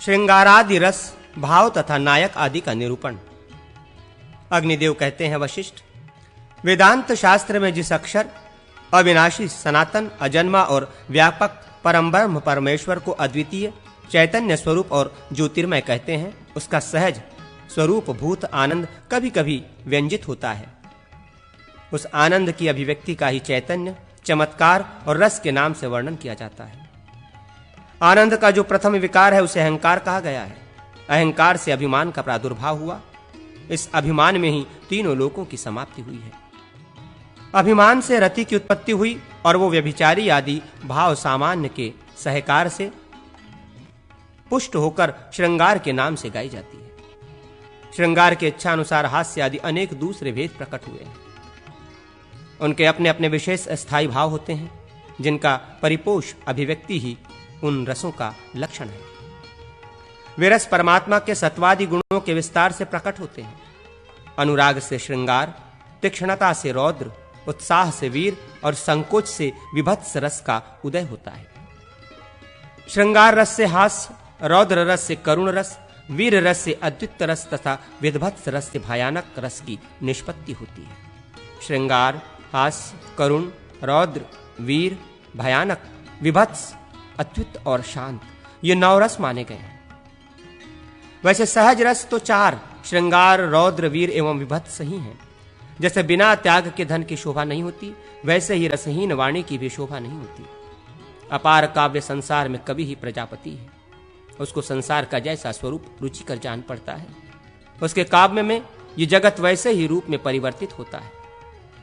श्रृंगारादि रस, भाव तथा नायक आदि का निरूपण। अग्निदेव कहते हैं, वशिष्ठ, वेदांत शास्त्र में जिस अक्षर अविनाशी, सनातन, अजन्मा और व्यापक परम ब्रह्म परमेश्वर को अद्वितीय चैतन्य स्वरूप और ज्योतिर्मय कहते हैं, उसका सहज स्वरूप भूत आनंद कभी कभी व्यंजित होता है। उस आनंद की अभिव्यक्ति का ही चैतन्य, चमत्कार और रस के नाम से वर्णन किया जाता है। आनंद का जो प्रथम विकार है उसे अहंकार कहा गया है। अहंकार से अभिमान का प्रादुर्भाव हुआ। इस अभिमान में ही तीनों लोकों की समाप्ति हुई है। अभिमान से रति की उत्पत्ति हुई और वो व्यभिचारी आदि भाव सामान्य के सहकार से पुष्ट होकर श्रृंगार के नाम से गाई जाती है। श्रृंगार के इच्छा अनुसार हास्य आदि अनेक दूसरे भेद प्रकट हुए हैं। उनके अपने अपने विशेष स्थायी भाव होते हैं, जिनका परिपोष अभिव्यक्ति ही उन रसों का लक्षण है। वे रस परमात्मा के सत्वादि गुणों के विस्तार से प्रकट होते हैं। अनुराग से श्रृंगार, तीक्ष्णता से रौद्र, उत्साह से वीर और संकोच से विभत्स रस का उदय होता है। श्रृंगार रस से हास्य, रौद्र रस से करुण रस, वीर रस से अद्वित रस तथा विभत्स रस से भयानक रस की निष्पत्ति होती है। श्रृंगार, हास्य, करुण, रौद्र, वीर, भयानक, विभत्स, अद्वित और शांत, ये 9 रस माने गए हैं। वैसे सहज रस तो 4 श्रृंगार, रौद्र, वीर एवं विभत्स ही हैं। जैसे बिना त्याग के धन की शोभा नहीं होती, वैसे ही रसहीन वाणी की भी शोभा नहीं होती। अपार काव्य संसार में कवि ही प्रजापति है। उसको संसार का जैसा स्वरूप रुचिकर जान पड़ता है, उसके काव्य में ये जगत वैसे ही रूप में परिवर्तित होता है।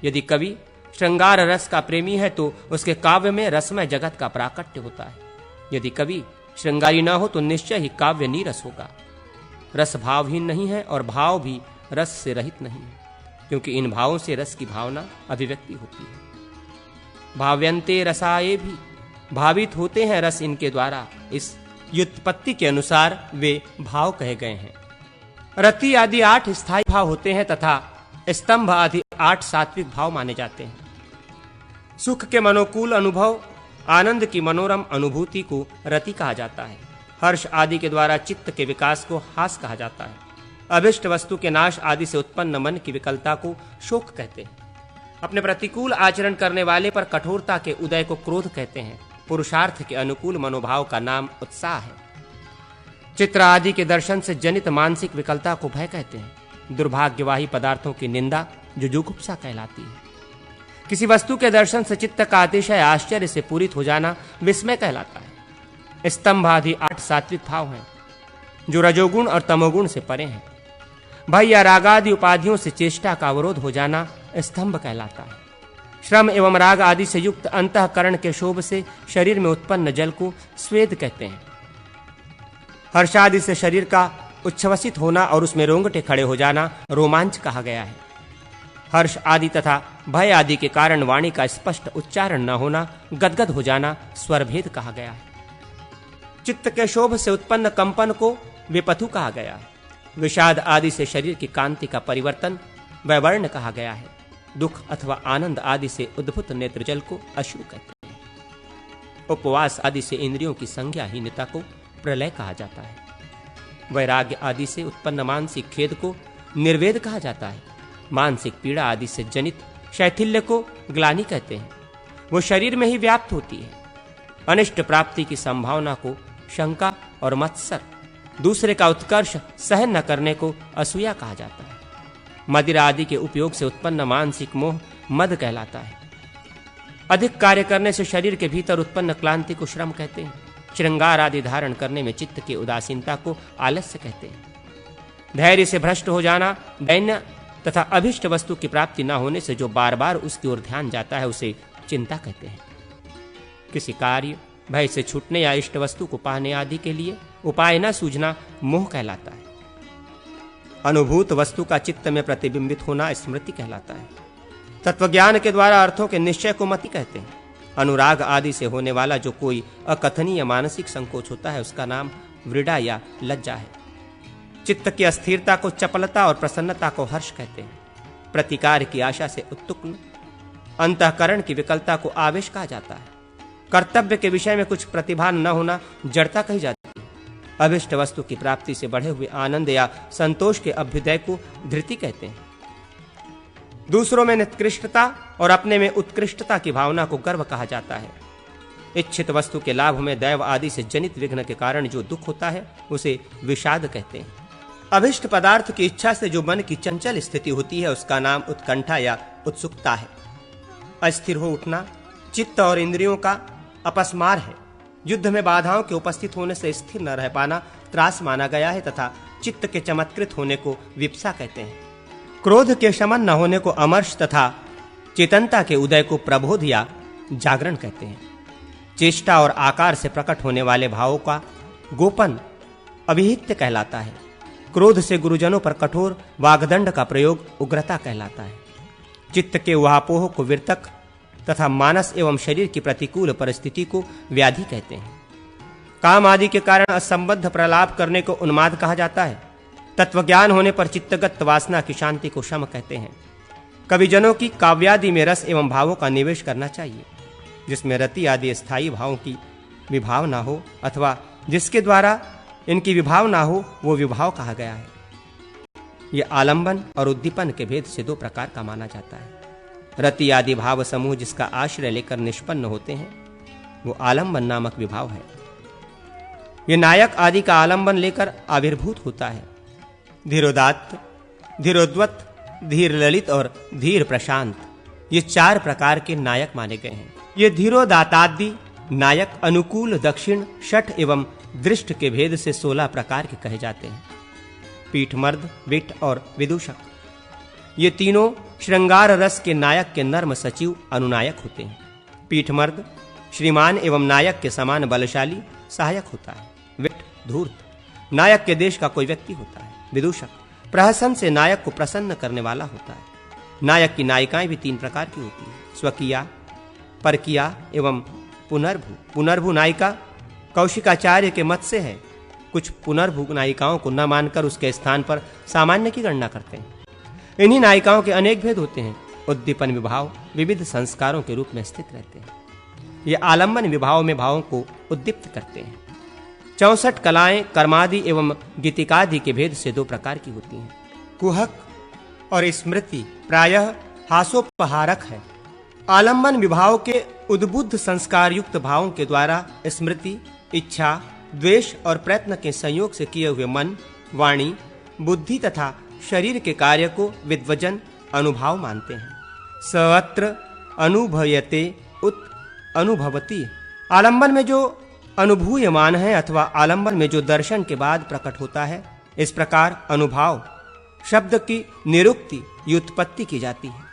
यदि कवि श्रृंगार रस का प्रेमी है तो उसके काव्य में रसमय जगत का प्राकट्य होता है। यदि कवि श्रृंगारी न हो तो निश्चय ही काव्य नीरस होगा। रस भावहीन नहीं है और भाव भी रस से रहित नहीं है, क्योंकि इन भावों से रस की भावना अभिव्यक्ति होती है। भाव्यंते रसाये भी, भावित होते हैं रस इनके द्वारा। इस व्युत्पत्ति के अनुसार वे भाव कहे गए हैं। रति आदि 8 स्थायी भाव होते हैं तथा स्तंभ आदि 8 सात्विक भाव माने जाते हैं। सुख के मनोकूल अनुभव, आनंद की मनोरम अनुभूति को रति कहा जाता है। हर्ष आदि के द्वारा चित्त के विकास को हास कहा जाता है। अभिष्ट वस्तु के नाश आदि से उत्पन्न मन की विकलता को शोक कहते हैं। अपने प्रतिकूल आचरण करने वाले पर कठोरता के उदय को क्रोध कहते हैं। पुरुषार्थ के अनुकूल मनोभाव का नाम उत्साह है। चित्र आदि के दर्शन से जनित मानसिक विकलता को भय कहते हैं। दुर्भाग्यवाही पदार्थों की निंदा जुजुगुप्सा कहलाती है। किसी वस्तु के दर्शन से चित्त का अतिशय आश्चर्य से पूरित हो जाना विस्मय कहलाता है। स्तंभ आदि 8 सात्विक भाव हैं, जो रजोगुण और तमोगुण से परे हैं। भय या रागादि उपाधियों से चेष्टा का अवरोध हो जाना स्तंभ कहलाता है। श्रम एवं राग आदि से युक्त अंतःकरण के शोभ से शरीर में उत्पन्न जल को स्वेद कहते हैं। हर्षादि से शरीर का उच्छ्वसित होना और उसमें रोंगटे खड़े हो जाना रोमांच कहा गया है। हर्ष आदि तथा भय आदि के कारण वाणी का स्पष्ट उच्चारण न होना, गदगद हो जाना स्वरभेद कहा गया है। चित्त के शोभ से उत्पन्न कंपन को विपथु कहा गया है। विषाद आदि से शरीर की कांति का परिवर्तन वैवर्ण कहा गया है। दुख अथवा आनंद आदि से उद्भुत नेत्र जल को अश्रु कहते हैं। उपवास आदि से इंद्रियों की संज्ञाहीनता को प्रलय कहा जाता है। वैराग्य आदि से उत्पन्न मानसिक खेद को निर्वेद कहा जाता है। मानसिक पीड़ा आदि से जनित शैथिल्य को ग्लानि कहते हैं। वो शरीर में ही व्याप्त होती है। अनिष्ट प्राप्ति की संभावना को शंका और मत्सर, दूसरे का उत्कर्ष सहन न करने को असूया कहा जाता है। मदिरा आदि के उपयोग से उत्पन्न मानसिक मोह मद कहलाता है। अधिक कार्य करने से शरीर के भीतर उत्पन्न क्लांति को श्रम कहते हैं। श्रृंगार आदि धारण करने में चित्त की उदासीनता को आलस्य कहते हैं। धैर्य से भ्रष्ट हो जाना दैन्य तथा अभिष्ट वस्तु की प्राप्ति न होने से जो बार बार उसकी ओर ध्यान जाता है उसे चिंता कहते हैं। किसी कार्य भय से छूटने या इष्ट वस्तु को पाने आदि के लिए उपाय न सूझना मोह कहलाता है। अनुभूत वस्तु का चित्त में प्रतिबिंबित होना स्मृति कहलाता है। तत्वज्ञान के द्वारा अर्थों के निश्चय को मति कहते हैं। अनुराग आदि से होने वाला जो कोई अकथनीय मानसिक संकोच होता है उसका नाम वृडा या लज्जा है। चित्त की अस्थिरता को चपलता और प्रसन्नता को हर्ष कहते हैं। प्रतिकार की आशा से उत्तुक्न अंतःकरण की विकलता को आवेश कहा जाता है। कर्तव्य के विषय में कुछ प्रतिभा न होना जड़ता कही जाती है। अभिष्ट वस्तु की प्राप्ति से बढ़े हुए आनंद या संतोष के अभ्युदय को धृति कहते हैं। दूसरों में निकृष्टता और अपने में उत्कृष्टता की भावना को गर्व कहा जाता है। इच्छित वस्तु के लाभ में दैव आदि से जनित विघ्न के कारण जो दुख होता है उसे विषाद कहते हैं। अभिष्ट पदार्थ की इच्छा से जो मन की चंचल स्थिति होती है उसका नाम उत्कंठा या उत्सुकता है। अस्थिर हो उठना चित्त और इंद्रियों का अपस्मार है। युद्ध में बाधाओं के उपस्थित होने से स्थिर न रह पाना त्रास माना गया है तथा चित्त के चमत्कृत होने को विप्सा कहते हैं। क्रोध के शमन न होने को अमर्ष तथा चेतनता के उदय को प्रबोध या जागरण कहते हैं। चेष्टा और आकार से प्रकट होने वाले भावों का गोपन अभिहित्य कहलाता है। क्रोध से गुरुजनों पर कठोर वाग्दंड का प्रयोग उग्रता कहलाता है। चित्त के उहापोह को विरतक तथा मानस एवं शरीर की प्रतिकूल परिस्थिति को व्याधि कहते हैं। काम आदि के कारण असंबद्ध प्रलाप करने को उन्माद कहा जाता है। तत्वज्ञान होने पर चित्तगत वासना की शांति को शम कहते हैं। कविजनों की काव्यादि में रस एवं भावों का निवेश करना चाहिए, जिसमें रति आदि स्थायी भावों की विभाव ना हो अथवा जिसके द्वारा इनकी विभाव ना हो वो विभाव कहा गया है। यह आलंबन और उद्दीपन के भेद से दो प्रकार का माना जाता है। रति आदि भाव समूह जिसका आश्रय लेकर निष्पन्न होते हैं वो आलंबन नामक विभाव है। ये नायक आदि का आलंबन लेकर आविर्भूत होता है। धीरोदात्त, धीरोद्वत, धीर ललित और धीर प्रशांत ये चार प्रकार के नायक माने गए हैं। ये धीरोदातादि नायक अनुकूल, दक्षिण, शठ एवं दृष्ट के भेद से 16 प्रकार के कहे जाते हैं। पीठमर्द, विट और विदूषक ये तीनों श्रृंगार रस के नायक के नर्म सचिव अनुनायक होते हैं। पीठमर्द श्रीमान एवं नायक के समान बलशाली सहायक होता है। विट धूर्त नायक के देश का कोई व्यक्ति होता है। विदूषक प्रहसन से नायक को प्रसन्न करने वाला होता है। नायक की नायिकाएं भी 3 प्रकार की होती हैं, स्वकीया, परकिया एवं पुनर्भु। पुनर्भु नायिका कौशिकाचार्य के मत से है। कुछ पुनर्भु नायिकाओं को न मानकर उसके स्थान पर सामान्य की गणना करते हैं। इन्हीं नायिकाओं के अनेक भेद होते हैं। उद्दीपन विभाव विविध संस्कारों के रूप में स्थित रहते हैं। ये आलंबन विभाव में भावों को उद्दीप्त करते हैं। 64 कलाएं कर्मादि एवं गीतिकादि के भेद से 2 प्रकार की होती हैं। कुहक और स्मृति प्रायः हासोपहारक है। आलंबन विभाव के उद्बुद्ध संस्कार युक्त भावों के द्वारा स्मृति, इच्छा, द्वेष और प्रयत्न के संयोग से किए हुए मन, वाणी, बुद्धि तथा शरीर के कार्य को विद्वजन अनुभाव मानते हैं। सर्वत्र अनुभयते उत अनुभवती। आलंबन में जो अनुभूयमान है अथवा आलंबन में जो दर्शन के बाद प्रकट होता है, इस प्रकार अनुभाव शब्द की निरुक्ति व्युत्पत्ति की जाती है।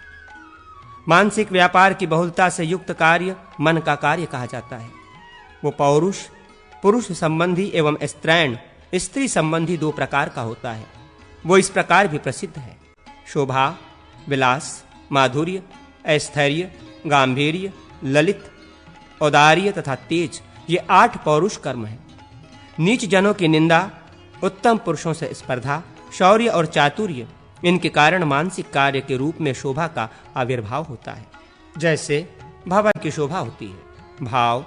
मानसिक व्यापार की बहुलता से युक्त कार्य मन का कार्य कहा जाता है। वो पौरुष पुरुष संबंधी एवं स्त्रैण स्त्री संबंधी 2 प्रकार का होता है। वो इस प्रकार भी प्रसिद्ध है। शोभा, विलास, माधुर्य, ऐस्थैर्य, गांधीर्य, ललित, औदार्य तथा तेज ये 8 पौरुष कर्म हैं। नीच जनों की निंदा, उत्तम पुरुषों से स्पर्धा, शौर्य और चातुर्य इनके कारण मानसिक कार्य के रूप में शोभा का आविर्भाव होता है। जैसे भवन की शोभा होती है। भाव,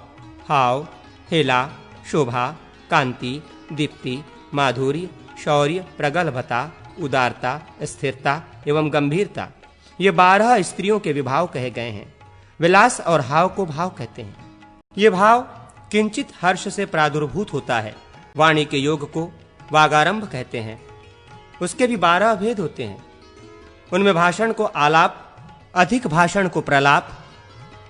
हाव, हेला, शोभा, कांति, दीप्ति, माधुर्य, शौर्य, प्रगल्भता, उदारता, स्थिरता एवं गंभीरता ये 12 स्त्रियों के विभाव कहे गए हैं। विलास और हाव को भाव कहते हैं। ये भाव किंचित हर्ष से प्रादुर्भूत होता है। वाणी के योग को वागारंभ कहते हैं। उसके भी 12 भेद होते हैं। उनमें भाषण को आलाप, अधिक भाषण को प्रलाप,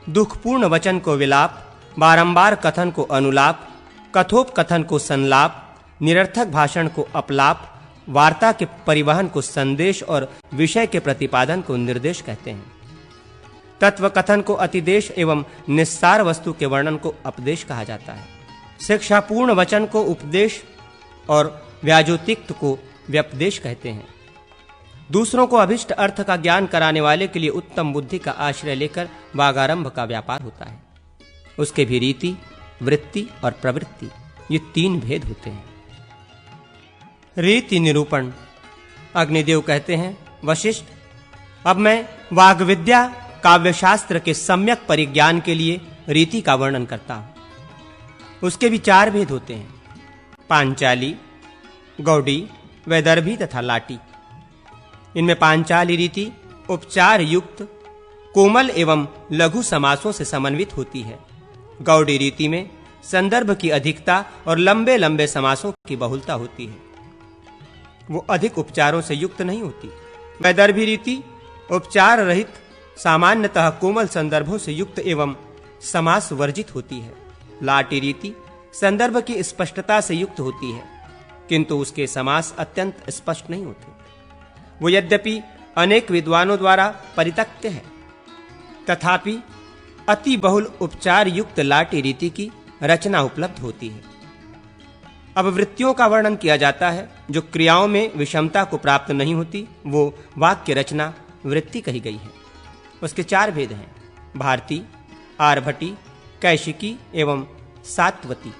दुखपूर्ण वचन को विलाप, बारंबार कथन को अनुलाप, कथोपकथन को संलाप, निरर्थक भाषण को अपलाप, वार्ता के परिवहन को संदेश और विषय के प्रतिपादन को निर्देश कहते हैं। तत्व कथन को अतिदेश एवं निस्सार वस्तु के वर्णन को उपदेश कहा जाता है। शिक्षापूर्ण वचन को उपदेश और व्याजोतिक्त को व्यपदेश कहते हैं। दूसरों को अभिष्ट अर्थ का ज्ञान कराने वाले के लिए उत्तम बुद्धि का आश्रय लेकर वागारंभ का व्यापार होता है। उसके भी रीति, वृत्ति और प्रवृत्ति ये 3 भेद होते हैं। रीति निरूपण। अग्निदेव कहते हैं, वशिष्ठ, अब मैं वाग्विद्या काव्यशास्त्र के सम्यक परिज्ञान के लिए रीति का वर्णन करता हूं। उसके भी 4 भेद होते हैं। पांचाली, गौड़ी, वैदर्भी तथा लाटी। इनमें पांचाली रीति उपचार युक्त कोमल एवं लघु समासों से समन्वित होती है। गौड़ी रीति में संदर्भ की अधिकता और लंबे लंबे समासों की बहुलता होती है, वो अधिक उपचारों से युक्त नहीं होती। वैदर्भी रीति उपचार रहित सामान्यतः कोमल संदर्भों से युक्त एवं समास वर्जित होती है। लाटी रीति संदर्भ की स्पष्टता से युक्त होती है, किंतु उसके समास अत्यंत स्पष्ट नहीं होते। वो यद्यपि अनेक विद्वानों द्वारा परित्यक्त है, तथापि अति बहुल उपचार युक्त लाटी रीति की रचना उपलब्ध होती है। अब वृत्तियों का वर्णन किया जाता है जो क्रियाओं में विषमता को प्राप्त नहीं होती, वो वाक्य रचना वृत्ति कही गई है। उसके 4 भेद हैं: भारती, आर्भटी, कैशिकी एवं सात्वती।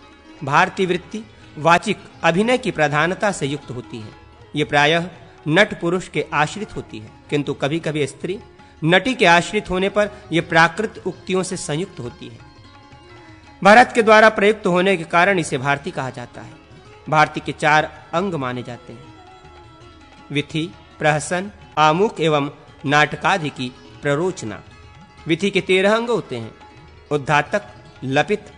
भारती वृत्ति वाचिक अभिनय की प्रधानता से युक्त होती है। ये प्रायः नट पुरुष के आश्रित होती है, किंतु कभी-कभी स्त्री नटी के आश्रित होने पर यह प्राकृत उक्तियों से संयुक्त होती है। भरत के द्वारा प्रयुक्त होने के कारण इसे भारती कहा जाता है। भारती के 4 अंग माने जाते हैं: विथि, प्रहसन, आमुख एवं नाटकादि की प्ररोचना। विथि के 13 अंग होते हैं: उद्धातक, लपित,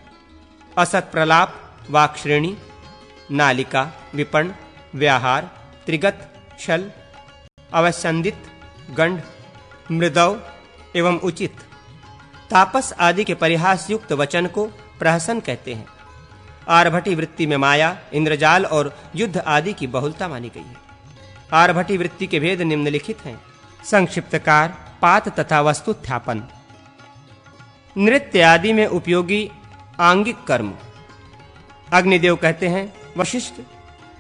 असत प्रलाप, वाक्श्रेणी, नालिका, विपण, व्याहार, त्रिगत, छल, अवसंदित, गंड, मृदव एवं उचित। तापस आदि के परिहास युक्त वचन को प्रहसन कहते हैं। आर्भटी वृत्ति में माया, इंद्रजाल और युद्ध आदि की बहुलता मानी गई है। आर्भटी वृत्ति के भेद निम्नलिखित हैं: संक्षिप्तकार, पात तथा वस्तुत्यापन। नृत्य आदि में उपयोगी आंगिक कर्म। अग्निदेव कहते हैं, वशिष्ठ,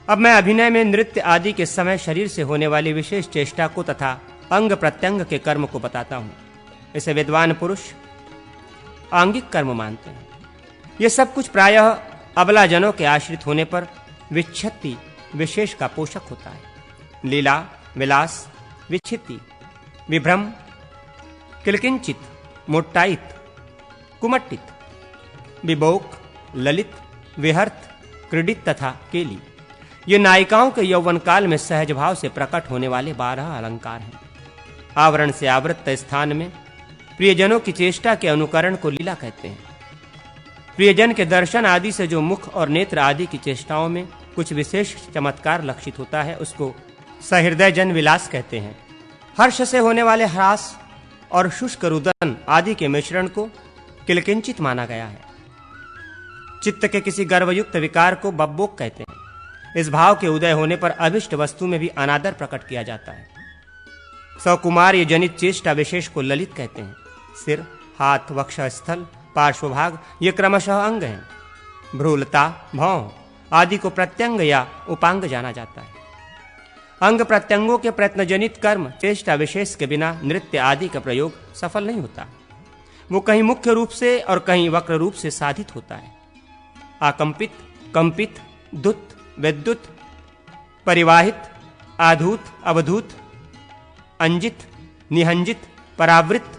अब मैं अभिनय में नृत्य आदि के समय शरीर से होने वाली विशेष चेष्टा को तथा अंग प्रत्यंग के कर्म को बताता हूं। इसे विद्वान पुरुष आंगिक कर्म मानते हैं। ये सब कुछ प्रायः अबला जनों के आश्रित होने पर विच्छत्ति विशेष का पोषक होता है। लीला, विलास, विच्छित्ति, विभ्रम, किलकिंचित, मोट्टाइत, कुमट्टित, विबोक, ललित, विहर्त, क्रीडित तथा केली, ये नायिकाओं के यौवन काल में सहज भाव से प्रकट होने वाले 12 अलंकार हैं। आवरण से आवृत स्थान में प्रियजनों की चेष्टा के अनुकरण को लीला कहते हैं। प्रियजन के दर्शन आदि से जो मुख और नेत्र आदि की चेष्टाओं में कुछ विशेष चमत्कार लक्षित होता है, उसको सहृदय जन विलास कहते हैं। हर्ष से होने वाले ह्रास और शुष्क रुदन आदि के मिश्रण को किलकिंचित माना गया है। चित्त के किसी गर्वयुक्त विकार को बब्बोक कहते हैं। इस भाव के उदय होने पर अभिष्ट वस्तु में भी अनादर प्रकट किया जाता है। सकुमार्य जनित चेष्टा विशेष को ललित कहते हैं। सिर, हाथ, वक्षस्थल, पार्श्वभाग ये क्रमशः अंग हैं। भ्रूलता, भौं आदि को प्रत्यंग या उपांग जाना जाता है। अंग प्रत्यंगों के प्रयत्न जनित कर्म चेष्टा विशेष के बिना नृत्य आदि का प्रयोग सफल नहीं होता। वो कहीं मुख्य रूप से और कहीं वक्र रूप से साधित होता है। आकंपित, कंपित, दुत, विद्युत, परिवाहित, आधूत, अवधूत, अंजित, निहंजित, परावृत,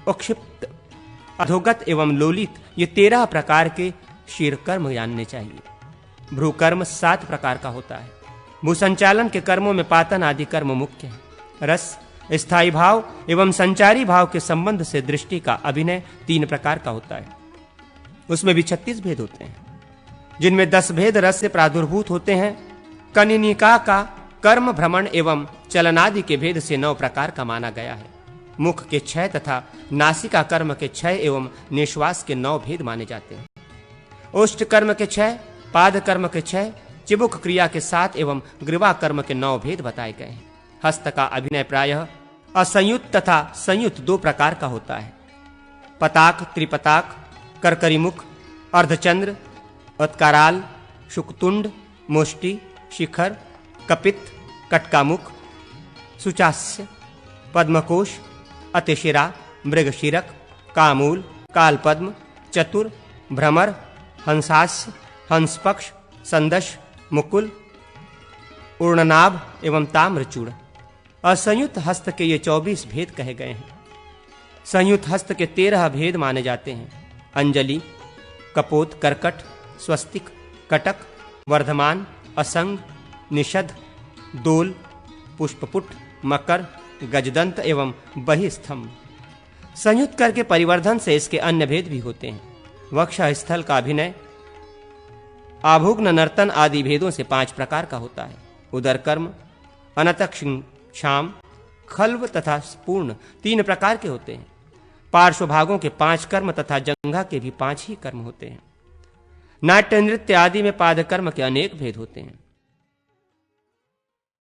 उक्षिप्त, अधोगत एवं लोलित ये 13 प्रकार के शीर्कर्म जानने चाहिए। भ्रूकर्म 7 प्रकार का होता है। भूसंचालन के कर्मों में पातन आदि कर्म मुख्य है। रस, स्थायी भाव एवं संचारी भाव के संबंध से दृष्टि का अभिनय 3 प्रकार का होता है। उसमें भी 36 भेद होते हैं, जिनमें 10 भेद रस से प्रादुर्भूत होते हैं। कनिनिका का कर्म, भ्रमण एवं चलनादि के भेद से 9 प्रकार का माना गया है। मुख के 6 तथा नासिका कर्म के 6 एवं निश्वास के 9 भेद माने जाते हैं। ओष्ठ कर्म के 6, पाद कर्म के 6, चिबुक क्रिया के 7 एवं ग्रीवा कर्म के 9 भेद बताए गए हैं। हस्त का अभिनय प्रायः असंयुक्त तथा संयुक्त 2 प्रकार का होता है। पताक, त्रिपताक, करकरीमुख, अर्धचंद्र, उत्काराल, शुकतुंड, मुष्टि, शिखर, कपित, कटकामुख, सुचास्य, पद्मकोश, अतिशिरा, मृगशीरक, कामूल, कालपद्म, चतुर, भ्रमर, हंसास्य, हंसपक्ष, संदश, मुकुल, उर्णनाभ एवं ताम्रचूड़। असंयुक्त हस्त के ये 24 भेद कहे गए हैं। संयुक्त हस्त के 13 भेद माने जाते हैं। अंजलि, कपोत, करकट, स्वस्तिक, कटक, वर्धमान, असंग, निषद, दोल, पुष्पपुट, मकर, गजदंत एवं बहिस्तंभ। संयुक्त करके परिवर्धन से इसके अन्य भेद भी होते हैं। वक्षस्थल का अभिनय, आभुग्न, नर्तन आदि भेदों से 5 प्रकार का होता है। उदर कर्म, अनतक्षाम, खल्व तथा पूर्ण 3 प्रकार के होते हैं। पार्श्व भागों के 5 कर्म तथा जंघा के भी 5 ही कर्म होते हैं। नाट्य नृत्य आदि में पाद कर्म के अनेक भेद होते हैं।